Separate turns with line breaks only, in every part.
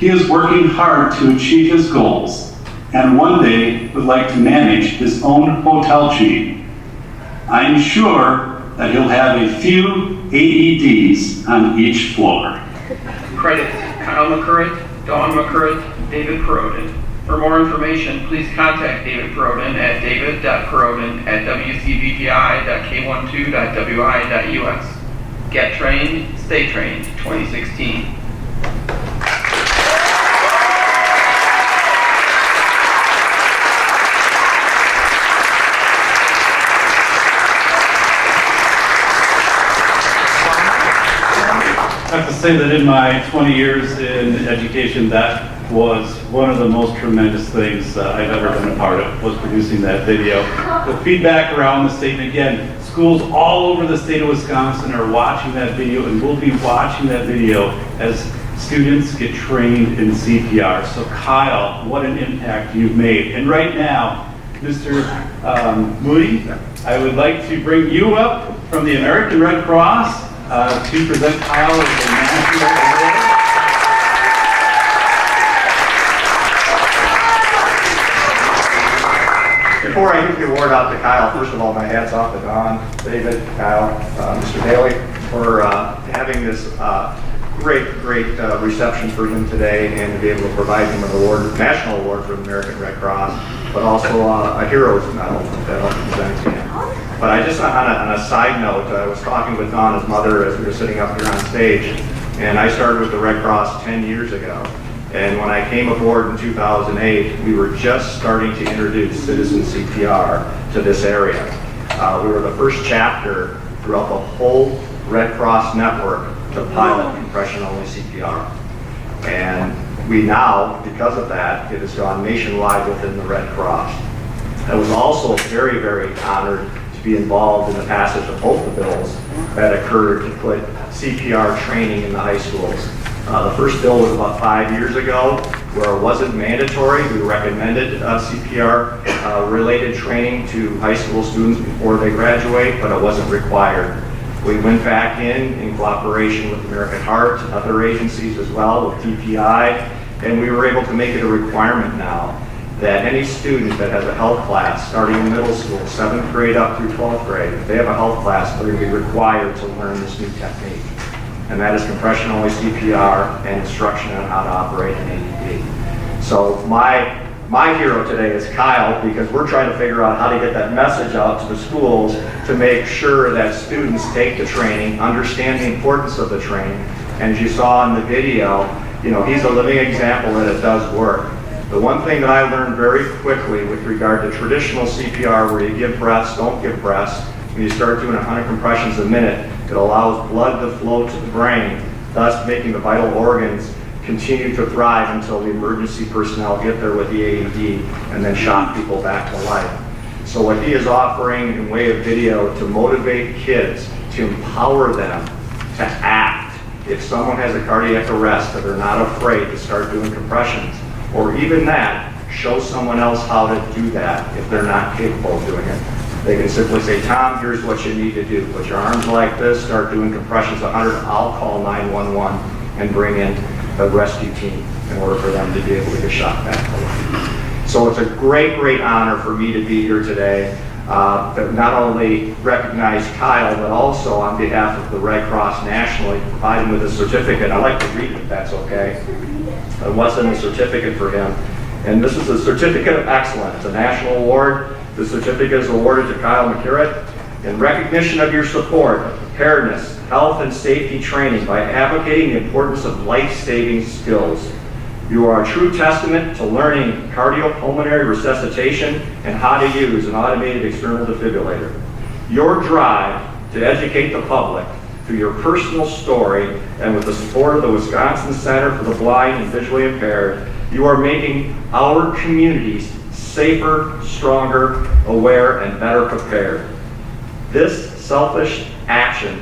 He is working hard to achieve his goals and one day would like to manage his own hotel chain. I am sure that he'll have a few AEDs on each floor.
Credits: Kyle McCurrett, Dawn McCurrett, David Perodin. For more information, please contact David Perodin at david.perodin@wcbgi.k12.wi.us. Get trained, stay trained, 2016.
I have to say that in my 20 years in education, that was one of the most tremendous things I've ever been a part of, was producing that video. The feedback around the state, and again, schools all over the state of Wisconsin are watching that video and will be watching that video as students get trained in CPR. So Kyle, what an impact you've made. And right now, Mr. Mooney, I would like to bring you up from the American Red Cross to present Kyle with the National Award.
Before I give the award out to Kyle, first of all, my hat's off to Don, David, Kyle, Mr. Daly for having this great reception for him today, and to be able to provide him an award, national award from the American Red Cross, but also a hero's medal that I'll present to him. But I just, on a side note, I was talking with Don's mother as we were sitting up here on stage, and I started with the Red Cross 10 years ago. And when I came aboard in 2008, we were just starting to introduce citizen CPR to this area. We were the first chapter throughout the whole Red Cross network to pilot compression-only CPR. And we now, because of that, it has gone nationwide within the Red Cross. I was also very, very honored to be involved in the passage of both the bills that occurred to put CPR training in the high schools. The first bill was about 5 years ago, where it wasn't mandatory. We recommended CPR related training to high school students before they graduate, but it wasn't required. We went back in cooperation with American Heart and other agencies as well, with DPI, and we were able to make it a requirement now that any student that has a health class starting in middle school, 7th grade up through 12th grade, if they have a health class, they're going to be required to learn this new technique. And that is compression-only CPR and instruction on how to operate an AED. So my hero today is Kyle, because we're trying to figure out how to get that message out to the schools to make sure that students take the training, understand the importance of the training. And as you saw in the video, you know, he's a living example that it does work. The one thing that I learned very quickly with regard to traditional CPR, where you give breaths, don't give breaths, when you start doing 100 compressions a minute, it allows blood to flow to the brain, thus making the vital organs continue to thrive until the emergency personnel get there with the AED and then shock people back to life. So what he is offering in way of video to motivate kids, to empower them to act. If someone has a cardiac arrest, that they're not afraid to start doing compressions, or even that, show someone else how to do that if they're not capable of doing it. They can simply say, Tom, here's what you need to do. Put your arms like this, start doing compressions 100, I'll call 911 and bring in a rescue team in order for them to be able to get shot back to life. So it's a great honor for me to be here today, to not only recognize Kyle, but also on behalf of the Red Cross nationally, provide him with a certificate. I'd like to read it, if that's okay. What's in the certificate for him? And this is a certificate of excellence, a national award. The certificate is awarded to Kyle McCurrett in recognition of your support of preparedness, health and safety training by advocating the importance of life-saving skills. You are a true testament to learning cardiopulmonary resuscitation and how to use an automated external defibrillator. Your drive to educate the public through your personal story and with the support of the Wisconsin Center for the Blind and Visually Impaired, you are making our communities safer, stronger, aware, and better prepared. This selfish action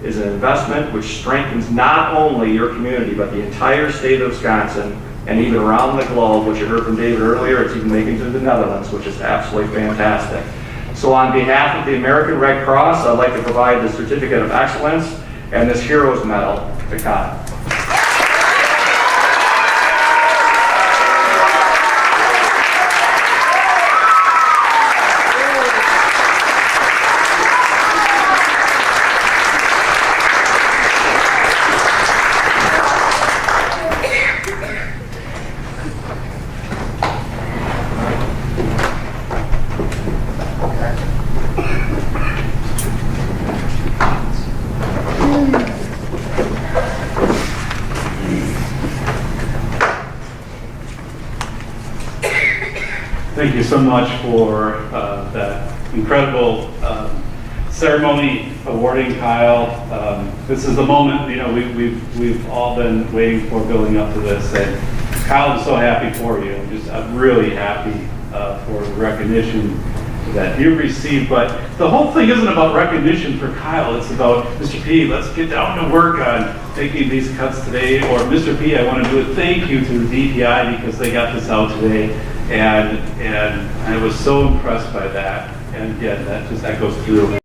is an investment which strengthens not only your community, but the entire state of Wisconsin, and even around the globe, which you heard from David earlier, it's even making it to the Netherlands, which is absolutely fantastic. So on behalf of the American Red Cross, I'd like to provide the Certificate of Excellence and this Hero's Medal to Kyle.
Thank you so much for that incredible ceremony awarding Kyle. This is the moment, you know, we've all been waiting for, building up to this. And Kyle, I'm so happy for you. I'm really happy for the recognition that you received. But the whole thing isn't about recognition for Kyle. It's about, Mr. P, let's get down to work on making these cuts today. Or Mr. P, I want to do a thank you to the DPI because they got this out today. And I was so impressed by that. And again, that just echoes through